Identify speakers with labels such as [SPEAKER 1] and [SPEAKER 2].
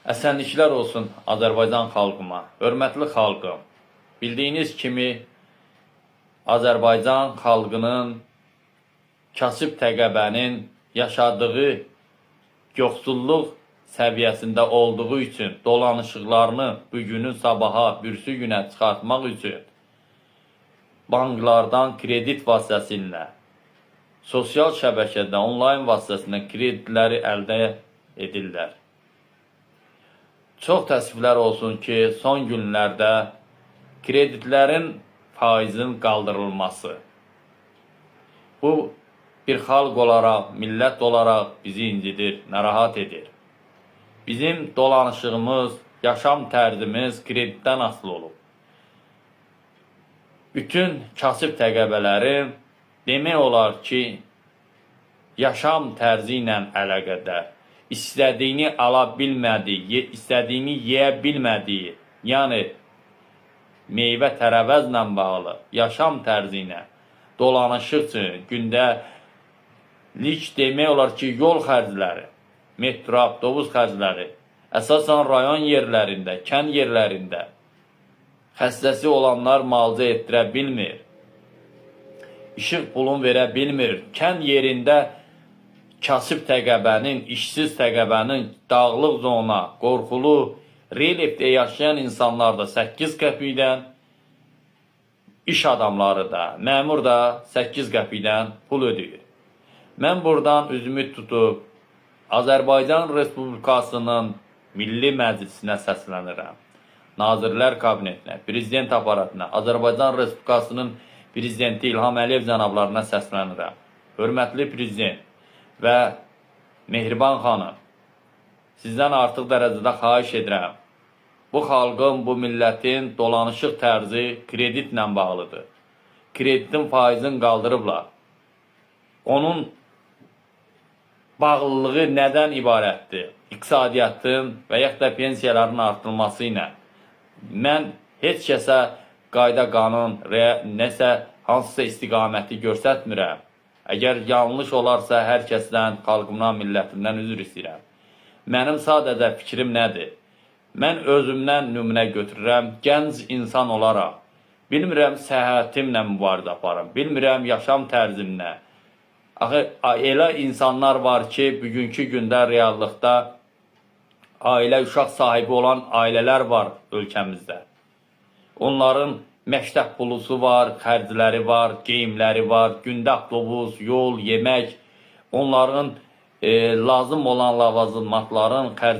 [SPEAKER 1] Əsenliklər olsun Azərbaycan xalqıma, hörmətli xalqım. Bildiyiniz kimi Azərbaycan xalqının kasıb təqəbənin yaşadığı yoxsulluq səviyyəsində olduğu üçün dolanışıqlarını bugünün sabaha, bürsü günə çıxartmaq üçün banklardan kredit vasitəsilə, sosial şəbəkədə, onlayn vasitəsilə kreditləri əldə edirlər. Çox təəssüflər olsun ki, son günlərdə kreditlərin faizin qaldırılması. Bu, bir xalq olaraq, millət olaraq bizi incidir, narahat edir. Bizim dolanışığımız, yaşam tərzimiz kreditdən asılı olub. Bütün kasıb təqəbələrin demək olar ki, yaşam tərzi ilə əlaqədar, istədiyini ala bilmədiyi, istədiyini yeyə bilmədiyi, yəni meyvə tərəvəzlə bağlı yaşam tərzinə dolanışıq üçün gündəlik demək olar ki, yol xərcləri, metro, avtobus xərcləri, əsasən rayon yerlərində, kənd yerlərində xəstəsi olanlar müalicə etdirə bilmir, işıq pulun verə bilmir, kənd yerində kasıb təqəbənin, işsiz təqəbənin dağlıq zona, qorxulu, relifdə yaşayan insanlar da 8 qəpikdən, iş adamları da, məmur da 8 qəpikdən pul ödəyir. Mən buradan üzümü tutub Azərbaycan Respublikasının Milli Məclisinə səslənirəm. Nazirlər Kabinetinə, Prezident aparatına, Azərbaycan Respublikasının Prezidenti İlham Əliyev cənablarına səslənirəm. Hörmətli Prezident və Mehriban xanım, sizdən artıq dərəcədə xahiş edirəm. Bu xalqın, bu millətin dolanışıq tərzi kreditlə bağlıdır. Kreditin faizini qaldırıblar. Onun bağlılığı nədən ibarətdir? İqtisadiyyatın və yaxud da pensiyaların artırılması ilə. Mən heç kəsə qayda qanun, nəsə hansısa istiqaməti göstərtmirəm. Əgər yanlış olarsa, hər kəsdən, xalqımdan, millətimdən üzr istəyirəm. Mənim sadəcə fikrim nədir? Mən özümdən nümunə götürürəm, gənc insan olaraq. Bilmirəm, səhhətimlə mübarizə aparım, bilmirəm, yaşam tərzimlə. Axı, elə insanlar var ki, bugünkü gündə reallıqda ailə, uşaq sahibi olan ailələr var ölkəmizdə. Onların məktəb pulusu var, xərcləri var, geyimləri var, gündə avtobus, yol, yemək, onların lazım olan lavazımatların xərcləri